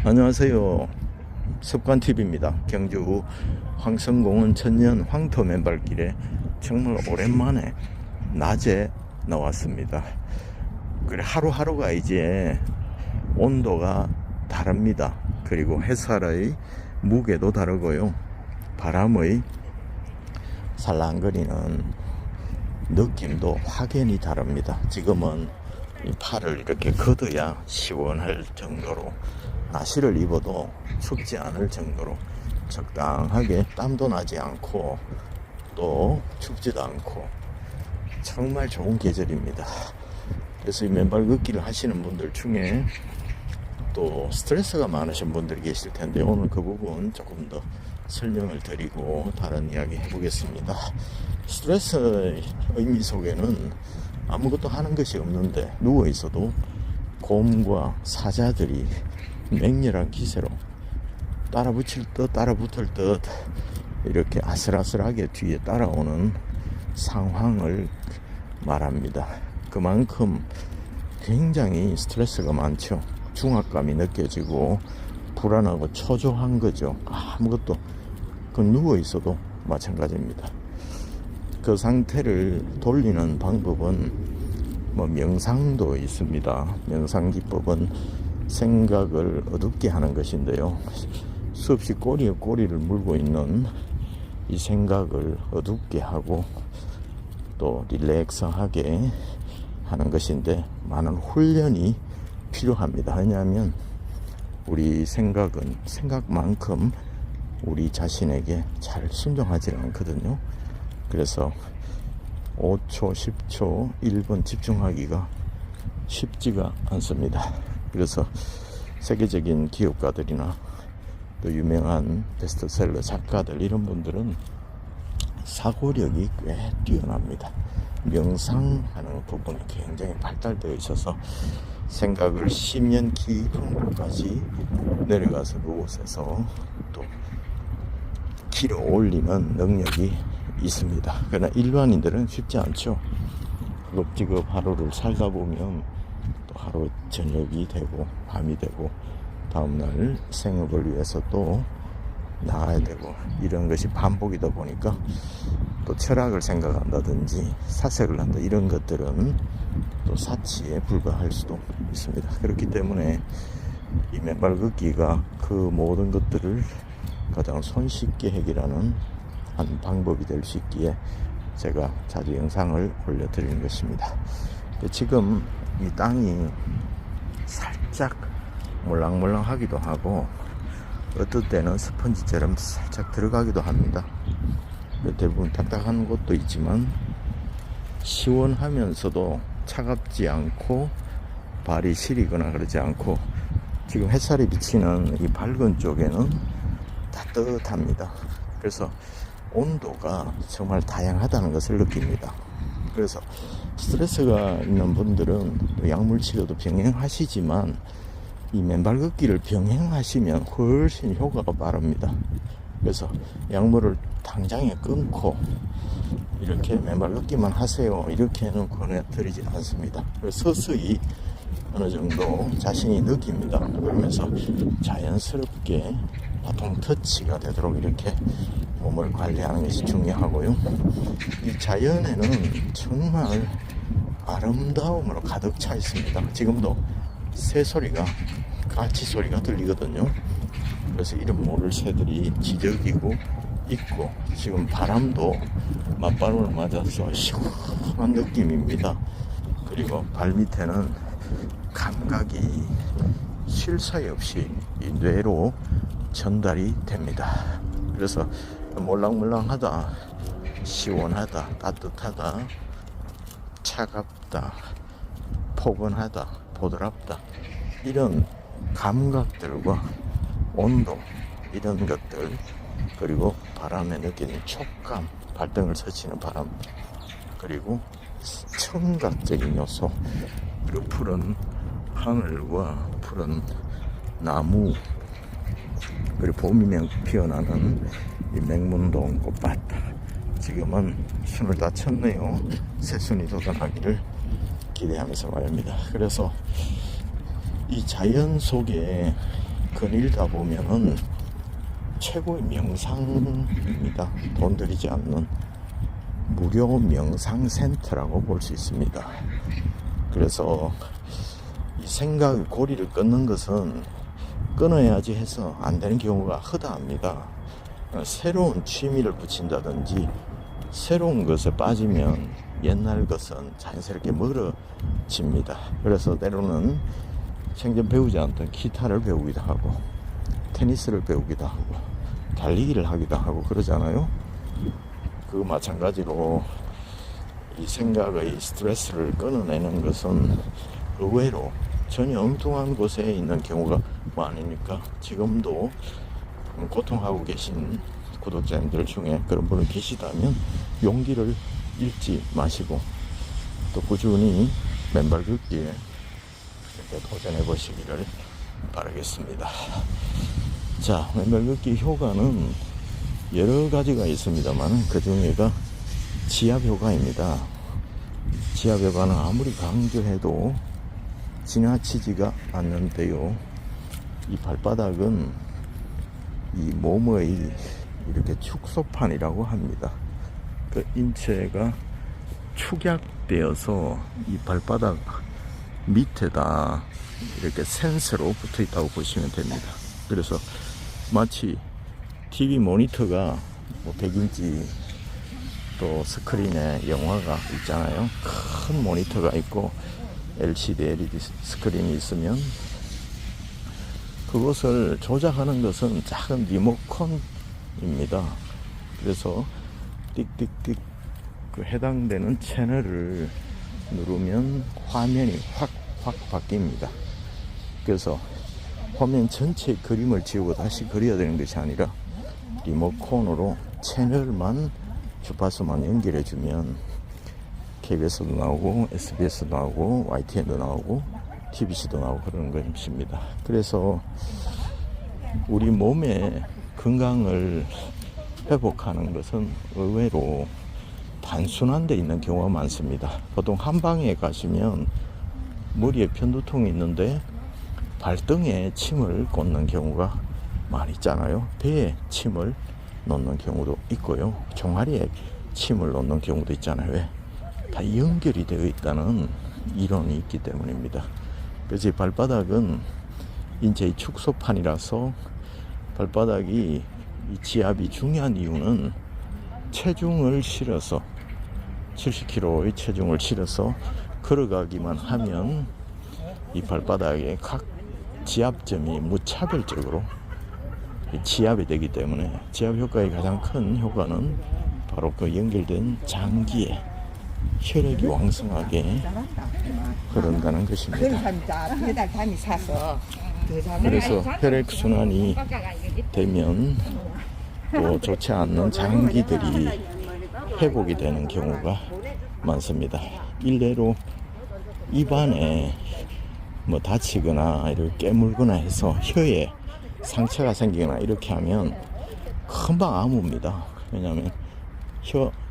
안녕하세요. 습관TV입니다. 경주 황성공원 천년 황토 맨발길에 정말 오랜만에 낮에 나왔습니다. 그래, 하루하루가 이제 온도가 다릅니다. 그리고 햇살의 무게도 다르고요. 바람의 살랑거리는 느낌도 확연히 다릅니다. 지금은 이 팔을 이렇게 걷어야 시원할 정도로, 나시를 입어도 춥지 않을 정도로 적당하게 땀도 나지 않고 또 춥지도 않고 정말 좋은 계절입니다. 그래서 이 맨발 걷기를 하시는 분들 중에 또 스트레스가 많으신 분들이 계실 텐데, 오늘 그 부분 조금 더 설명을 드리고 다른 이야기 해보겠습니다. 스트레스의 의미 속에는 아무것도 하는 것이 없는데 누워 있어도 곰과 사자들이 맹렬한 기세로 따라붙을 듯 따라붙을 듯 이렇게 아슬아슬하게 뒤에 따라오는 상황을 말합니다. 그만큼 굉장히 스트레스가 많죠. 중압감이 느껴지고 불안하고 초조한 거죠. 아무것도, 그 누워 있어도 마찬가지입니다. 그 상태를 돌리는 방법은 명상도 있습니다. 명상 기법은 생각을 어둡게 하는 것인데요, 수없이 꼬리에 꼬리를 물고 있는 이 생각을 어둡게 하고 또 릴렉스하게 하는 것인데, 많은 훈련이 필요합니다. 왜냐하면 우리 생각은 생각만큼 우리 자신에게 잘 순종하지 않거든요. 그래서 5초, 10초, 1분 집중하기가 쉽지가 않습니다. 그래서 세계적인 기업가들이나 또 유명한 베스트셀러 작가들, 이런 분들은 사고력이 꽤 뛰어납니다. 명상하는 부분이 굉장히 발달되어 있어서 생각을 10년 깊은 곳까지 내려가서 그곳에서 또 길어 올리는 능력이 있습니다. 그러나 일반인들은 쉽지 않죠. 허겁지겁 하루를 살다 보면 또 하루 저녁이 되고 밤이 되고 다음날 생업을 위해서 또 나가야 되고, 이런 것이 반복이다 보니까 또 철학을 생각한다든지 사색을 한다, 이런 것들은 또 사치에 불과할 수도 있습니다. 그렇기 때문에 이 맨발 걷기가 그 모든 것들을 가장 손쉽게 해결하는 한 방법이 될 수 있기에 제가 자주 영상을 올려드리는 것입니다. 지금 이 땅이 살짝 몰랑몰랑 하기도 하고 어떨 때는 스펀지처럼 살짝 들어가기도 합니다. 대부분 딱딱한 곳도 있지만 시원하면서도 차갑지 않고 발이 시리거나 그러지 않고, 지금 햇살이 비치는 이 밝은 쪽에는 따뜻합니다. 그래서 온도가 정말 다양하다는 것을 느낍니다. 그래서 스트레스가 있는 분들은 또 약물 치료도 병행하시지만 이 맨발 걷기를 병행하시면 훨씬 효과가 빠릅니다. 그래서 약물을 당장에 끊고 이렇게 맨발 걷기만 하세요, 이렇게는 권해드리지 않습니다. 그래서 서서히 어느 정도 자신이 느낍니다. 그러면서 자연스럽게 바통 터치가 되도록 이렇게 몸을 관리하는 것이 중요하고요. 이 자연에는 정말 아름다움으로 가득 차 있습니다. 지금도 새소리가, 가치 소리가 들리거든요. 그래서 이름 모를 새들이 지저귀고 있고, 지금 바람도 맞바람을 맞아서 시원한 느낌입니다. 그리고 발밑에는 감각이 쉴 사이 없이 이 뇌로 전달이 됩니다. 그래서 몰랑몰랑하다, 시원하다, 따뜻하다, 차갑다, 포근하다, 보드랍다, 이런 감각들과 온도, 이런 것들, 그리고 바람에 느끼는 촉감, 발등을 스치는 바람, 그리고 청각적인 요소, 그리고 푸른 하늘과 푸른 나무, 그리고 봄이면 피어나는 이 맹문동 꽃밭, 지금은 순을 다 쳤네요. 새순이 돋아나기를 기대하면서 말입니다. 그래서 이 자연 속에 거닐다 보면은 최고의 명상입니다. 돈 들이지 않는 무료 명상센터라고 볼 수 있습니다. 그래서 이 생각의 고리를 끊는 것은 끊어야지 해서 안 되는 경우가 허다합니다. 새로운 취미를 붙인다든지 새로운 것에 빠지면 옛날 것은 자연스럽게 멀어집니다. 그래서 때로는 생전 배우지 않던 기타를 배우기도 하고 테니스를 배우기도 하고 달리기를 하기도 하고 그러잖아요. 그 마찬가지로 이 생각의 스트레스를 끊어내는 것은 의외로 전혀 엉뚱한 곳에 있는 경우가 많으니까 지금도 고통하고 계신 구독자님들 중에 그런 분이 계시다면 용기를 잃지 마시고 또 꾸준히 맨발 걷기에 이렇게 도전해 보시기를 바라겠습니다. 자, 맨발 걷기 효과는 여러 가지가 있습니다만 그 중에가 지압 효과입니다. 지압 효과는 아무리 강조해도 지나치지가 않는데요. 이 발바닥은 이 몸의 이렇게 축소판이라고 합니다. 그 인체가 축약되어서 이 발바닥 밑에다 이렇게 센서로 붙어 있다고 보시면 됩니다. 그래서 마치 TV 모니터가 뭐 100인치 또 스크린에 영화가 있잖아요. 큰 모니터가 있고 LCD, LED 스크린이 있으면 그것을 조작하는 것은 작은 리모컨입니다. 그래서 띡띡띡 그 해당되는 채널을 누르면 화면이 확 바뀝니다. 그래서 화면 전체 그림을 지우고 다시 그려야 되는 것이 아니라 리모컨으로 채널만 주파수만 연결해주면 KBS도 나오고 SBS도 나오고 YTN도 나오고 TBC도 나오고 그러는 것입니다. 그래서 우리 몸의 건강을 회복하는 것은 의외로 단순한 데 있는 경우가 많습니다. 보통 한방에 가시면 머리에 편두통이 있는데 발등에 침을 꽂는 경우가 많이 있잖아요. 배에 침을 놓는 경우도 있고요. 종아리에 침을 놓는 경우도 있잖아요. 왜? 다 연결이 되어 있다는 이론이 있기 때문입니다. 그래서 발바닥은 인체의 축소판이라서 발바닥이 이 지압이 중요한 이유는 체중을 실어서 70kg의 체중을 실어서 걸어가기만 하면 이 발바닥의 각 지압점이 무차별적으로 지압이 되기 때문에 지압 효과의 가장 큰 효과는 바로 그 연결된 장기에 혈액이 왕성하게 흐른다는 것입니다. 그래서 혈액순환이 되면 또 좋지 않는 장기들이 회복이 되는 경우가 많습니다. 일례로 입안에 뭐 다치거나 이렇게 깨물거나 해서 혀에 상처가 생기거나 이렇게 하면 금방 아뭅니다. 왜냐하면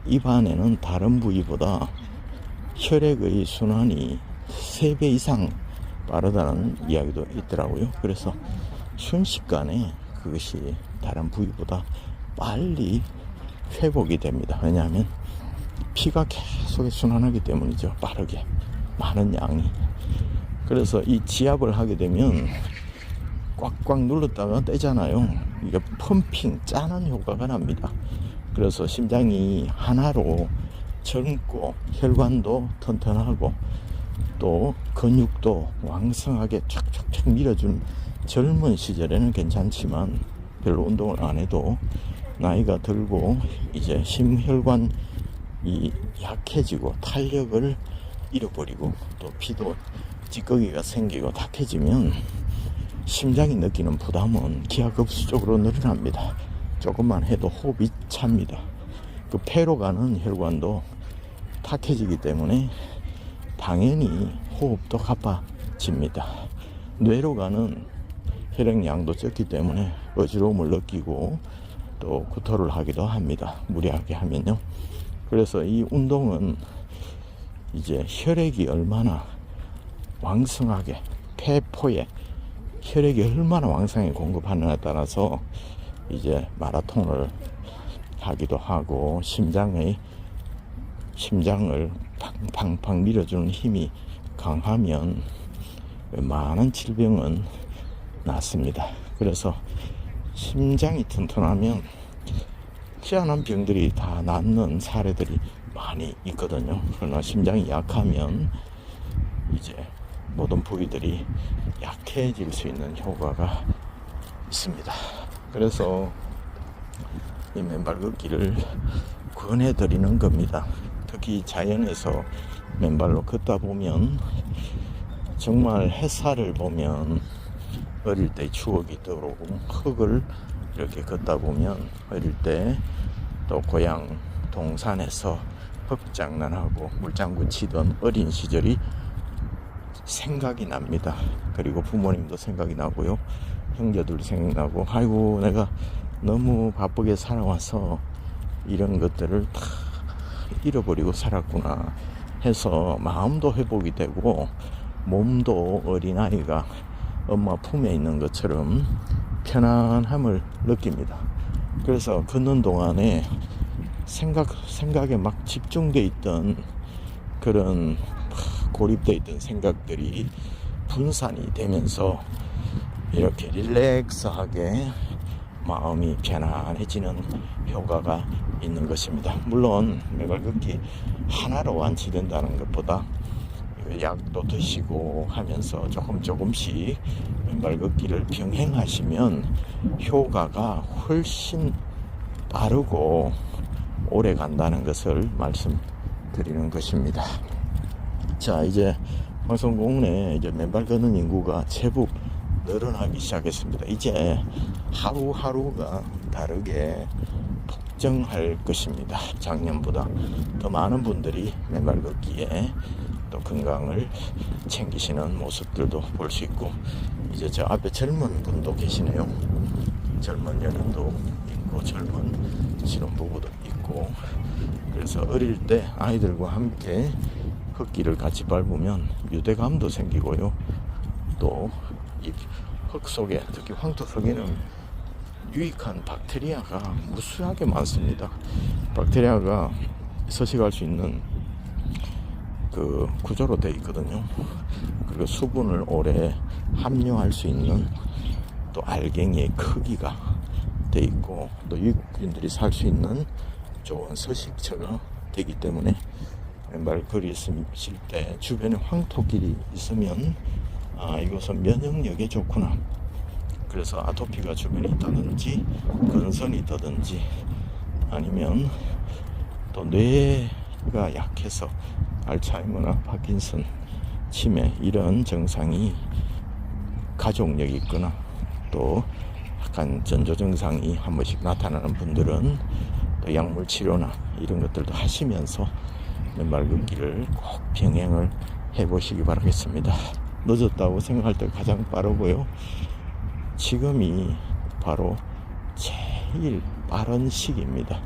입안에는 다른 부위보다 혈액의 순환이 3배 이상 빠르다는 이야기도 있더라고요. 그래서 순식간에 그것이 다른 부위보다 빨리 회복이 됩니다. 왜냐하면 피가 계속 순환하기 때문이죠. 빠르게 많은 양이. 그래서 이 지압을 하게 되면 꽉꽉 눌렀다가 떼잖아요. 이게 펌핑 짜는 효과가 납니다. 그래서 심장이 하나로 젊고 혈관도 튼튼하고 또 근육도 왕성하게 촥촥촥 밀어준 젊은 시절에는 괜찮지만 별로 운동을 안 해도 나이가 들고 이제 심혈관이 약해지고 탄력을 잃어버리고 또 피도 찌꺼기가 생기고 탁해지면 심장이 느끼는 부담은 기하급수적으로 늘어납니다. 조금만 해도 호흡이 찹니다. 그 폐로 가는 혈관도 탁해지기 때문에 당연히 호흡도 가빠집니다. 뇌로 가는 혈액량도 적기 때문에 어지러움을 느끼고 또 구토를 하기도 합니다. 무리하게 하면요. 그래서 이 운동은 이제 혈액이 얼마나 왕성하게 폐포에 혈액이 얼마나 왕성하게 공급하느냐에 따라서 이제 마라톤을 하기도 하고 심장을 팡팡팡 밀어주는 힘이 강하면 많은 질병은 낫습니다. 그래서 심장이 튼튼하면 희한한 병들이 다 낫는 사례들이 많이 있거든요. 그러나 심장이 약하면 이제 모든 부위들이 약해질 수 있는 효과가 있습니다. 그래서 이 맨발 걷기를 권해드리는 겁니다. 특히 자연에서 맨발로 걷다 보면 정말 햇살을 보면 어릴 때 추억이 떠오르고, 흙을 이렇게 걷다 보면 어릴 때 또 고향 동산에서 흙장난하고 물장구 치던 어린 시절이 생각이 납니다. 그리고 부모님도 생각이 나고요, 형제들도 생각나고, 아이고 내가 너무 바쁘게 살아와서 이런 것들을 다 잃어버리고 살았구나 해서 마음도 회복이 되고 몸도 어린아이가 엄마 품에 있는 것처럼 편안함을 느낍니다. 그래서 걷는 동안에 생각에 막 집중돼 있던 그런 고립돼 있던 생각들이 분산이 되면서 이렇게 릴렉스하게 마음이 편안해지는 효과가 있는 것입니다. 물론 맨발 걷기 하나로 완치된다는 것보다 약도 드시고 하면서 조금씩 맨발 걷기를 병행하시면 효과가 훨씬 빠르고 오래 간다는 것을 말씀드리는 것입니다. 자, 이제 방송국내 이제 맨발 걷는 인구가 제법 늘어나기 시작했습니다. 이제 하루하루가 다르게 폭증할 것입니다. 작년보다 더 많은 분들이 맨발 걷기에 또 건강을 챙기시는 모습들도 볼 수 있고, 이제 저 앞에 젊은 분도 계시네요. 젊은 연인도 있고 젊은 신혼부부도 있고, 그래서 어릴 때 아이들과 함께 흙길을 같이 밟으면 유대감도 생기고요, 또 이 흙 속에, 특히 황토 속에는 유익한 박테리아가 무수하게 많습니다. 박테리아가 서식할 수 있는 그 구조로 되어 있거든요. 그리고 수분을 오래 함유할 수 있는 또 알갱이의 크기가 되어 있고, 또 유익균들이 살 수 있는 좋은 서식처가 되기 때문에 맨발 걸으실 때 주변에 황토길이 있으면 이것은 면역력에 좋구나, 그래서 아토피가 주변에 있다든지 건선이 있다든지 아니면 또 뇌가 약해서 알츠하이머나 파킨슨, 치매 이런 증상이 가족력이 있거나 또 약간 전조 증상이 한 번씩 나타나는 분들은 또 약물 치료나 이런 것들도 하시면서 맨발 걷기를 꼭 병행을 해보시기 바라겠습니다. 늦었다고 생각할 때 가장 빠르고요, 지금이 바로 제일 빠른 시기입니다.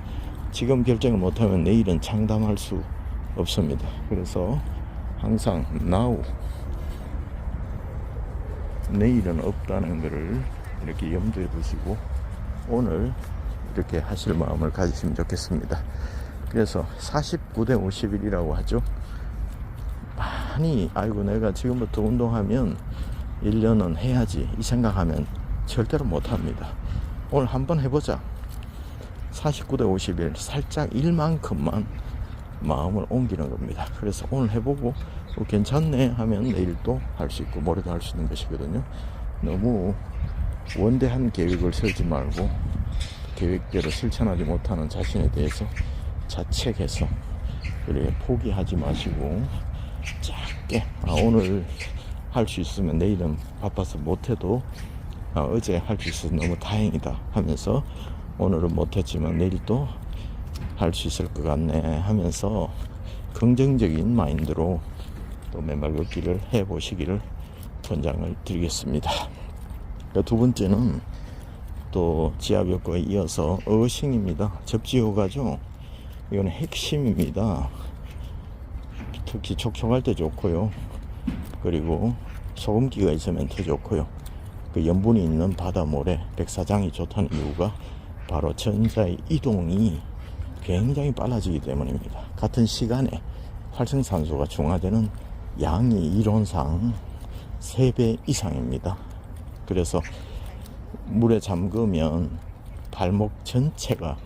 지금 결정을 못하면 내일은 장담할 수 없습니다. 그래서 항상 now, 내일은 없다는 것을 이렇게 염두에 두시고 오늘 이렇게 하실 마음을 가지시면 좋겠습니다. 그래서 49대 51이라고 하죠. 많이 아이고 내가 지금부터 운동하면 1년은 해야지 이 생각하면 절대로 못합니다. 오늘 한번 해보자. 49대 51, 살짝 일만큼만 마음을 옮기는 겁니다. 그래서 오늘 해보고 괜찮네 하면 내일 또 할 수 있고 모레도 할 수 있는 것이거든요. 너무 원대한 계획을 세우지 말고 계획대로 실천하지 못하는 자신에 대해서 자책해서 그래 포기하지 마시고 작게 오늘 할 수 있으면 내일은 바빠서 못해도 어제 할 수 있어서 너무 다행이다 하면서 오늘은 못했지만 내일 또 할 수 있을 것 같네 하면서 긍정적인 마인드로 또 맨발 걷기를 해보시기를 권장을 드리겠습니다. 두 번째는 또 지압효과에 이어서 어싱입니다. 접지효과죠. 이건 핵심입니다. 특히 촉촉할 때 좋고요, 그리고 소금기가 있으면 더 좋고요. 그 염분이 있는 바다모래 백사장이 좋다는 이유가 바로 전자의 이동이 굉장히 빨라지기 때문입니다. 같은 시간에 활성산소가 중화되는 양이 이론상 3배 이상입니다. 그래서 물에 잠그면 발목 전체가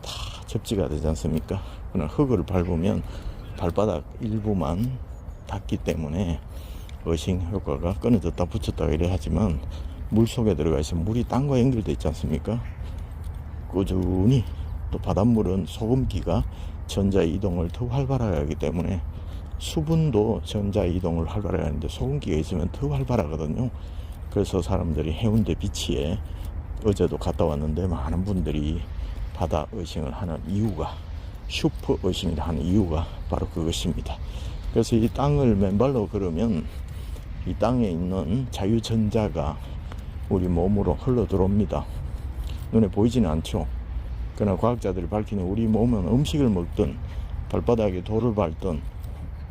다 접지가 되지 않습니까? 그러나 흙을 밟으면 발바닥 일부만 닿기 때문에 어싱 효과가 끊어졌다 붙였다 이래 하지만 물속에 들어가 있으면 물이 땅과 연결되어 있지 않습니까? 꾸준히 또 바닷물은 소금기가 전자 이동을 더 활발하게 하기 때문에 수분도 전자 이동을 활발하게 하는데 소금기가 있으면 더 활발하거든요. 그래서 사람들이 해운대 비치에 어제도 갔다 왔는데 많은 분들이 바다 어싱을 하는 이유가 슈퍼 어싱을 하는 이유가 바로 그것입니다. 그래서 이 땅을 맨발로 걸으면 이 땅에 있는 자유전자가 우리 몸으로 흘러 들어옵니다. 눈에 보이지는 않죠. 그러나 과학자들이 밝히는 우리 몸은 음식을 먹든 발바닥에 돌을 밟든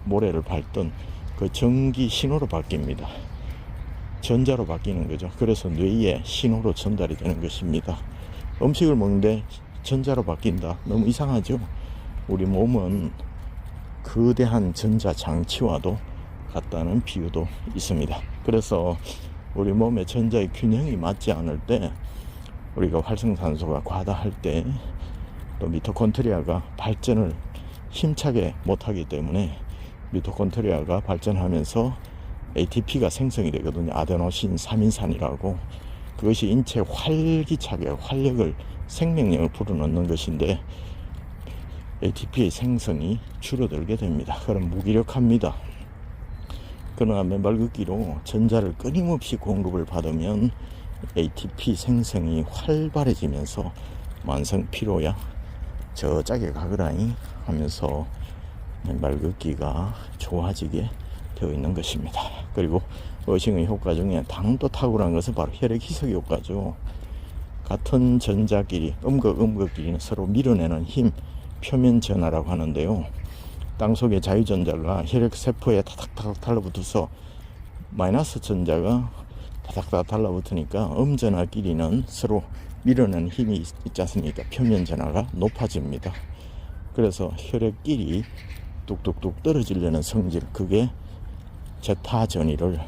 모래를 밟든 그 전기 신호로 바뀝니다. 전자로 바뀌는 거죠. 그래서 뇌에 신호로 전달이 되는 것입니다. 음식을 먹는데 전자로 바뀐다. 너무 이상하죠. 우리 몸은 거대한 전자 장치와도 같다는 비유도 있습니다. 그래서 우리 몸의 전자의 균형이 맞지 않을 때 우리가 활성산소가 과다할 때 또 미토콘드리아가 발전을 힘차게 못하기 때문에 미토콘드리아가 발전하면서 ATP가 생성이 되거든요. 아데노신 3인산이라고. 그것이 인체에 활기차게 활력을 생명력을 불어넣는 것인데 ATP의 생성이 줄어들게 됩니다. 그럼 무기력합니다. 그러나 맨발 걷기로 전자를 끊임없이 공급을 받으면 ATP 생성이 활발해지면서 만성 피로야 저짝에 가거라니 하면서 맨발 걷기가 좋아지게 되어 있는 것입니다. 그리고 어싱의 효과 중에 당도 탁월한 것은 바로 혈액 희석 효과죠. 같은 전자끼리 음극끼리는 서로 밀어내는 힘 표면 전하라고 하는데요. 땅속의 자유전자가 혈액세포에 타닥타닥 달라붙어서 마이너스 전자가 타닥타닥 달라붙으니까 음전하끼리는 서로 밀어내는 힘이 있지 않습니까? 표면 전하가 높아집니다. 그래서 혈액끼리 뚝뚝뚝 떨어지려는 성질, 그게 제타 전이를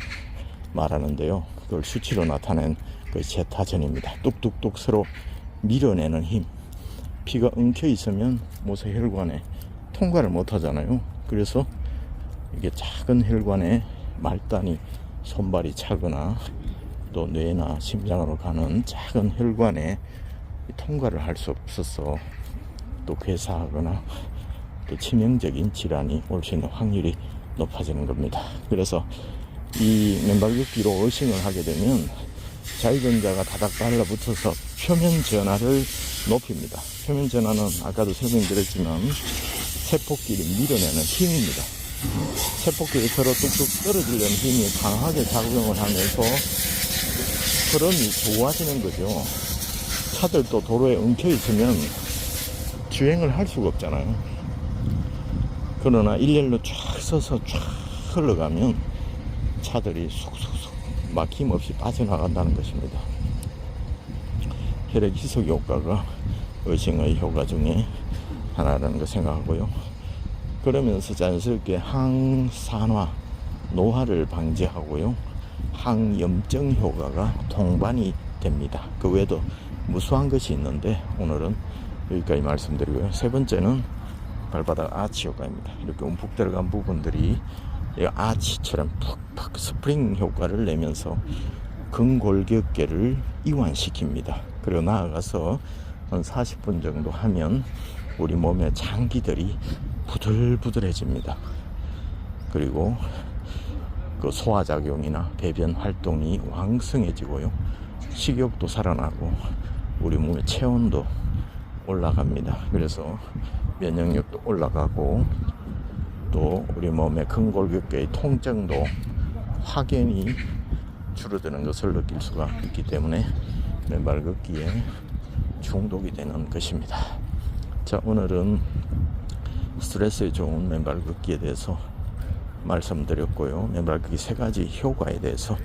말하는데요. 그걸 수치로 나타낸 그 제타 전입니다. 뚝뚝뚝 서로 밀어내는 힘. 피가 엉켜 있으면 모세혈관에 통과를 못 하잖아요. 그래서 이게 작은 혈관에 말단이 손발이 차거나 또 뇌나 심장으로 가는 작은 혈관에 통과를 할 수 없어서 또 괴사하거나 또 치명적인 질환이 올 수 있는 확률이 높아지는 겁니다. 그래서 이 맨발 걷기로 어싱을 하게 되면 자유전자가 다닥 달라붙어서 표면 전하를 높입니다. 표면 전하는 아까도 설명드렸지만 세포끼리 밀어내는 힘입니다. 세포끼리 서로 뚝뚝 떨어지려는 힘이 강하게 작용을 하면서 흐름이 좋아지는 거죠. 차들도 도로에 엉켜 있으면 주행을 할 수가 없잖아요. 그러나 일렬로 쫙 서서 쫙 흘러가면 차들이 쏙쏙쏙 막힘없이 빠져나간다는 것입니다. 혈액 희석 효과가 어싱의 효과 중에 하나라는 걸 생각하고요. 그러면서 자연스럽게 항산화, 노화를 방지하고요. 항염증 효과가 동반이 됩니다. 그 외에도 무수한 것이 있는데 오늘은 여기까지 말씀드리고요. 세 번째는 발바닥 아치 효과입니다. 이렇게 움푹 들어간 부분들이 아치처럼 푹푹 스프링 효과를 내면서 근골격계를 이완시킵니다. 그리고 나아가서 한 40분 정도 하면 우리 몸의 장기들이 부들부들해집니다. 그리고 그 소화작용이나 배변 활동이 왕성해지고요. 식욕도 살아나고 우리 몸의 체온도 올라갑니다. 그래서 면역력도 올라가고 또 우리 몸의 근골격계의 통증도 확연히 줄어드는 것을 느낄 수가 있기 때문에 맨발 걷기에 중독이 되는 것입니다. 자, 오늘은 스트레스에 좋은 맨발 걷기에 대해서 말씀드렸고요. 맨발 걷기 3가지 효과에 대해서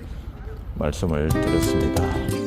말씀을 드렸습니다.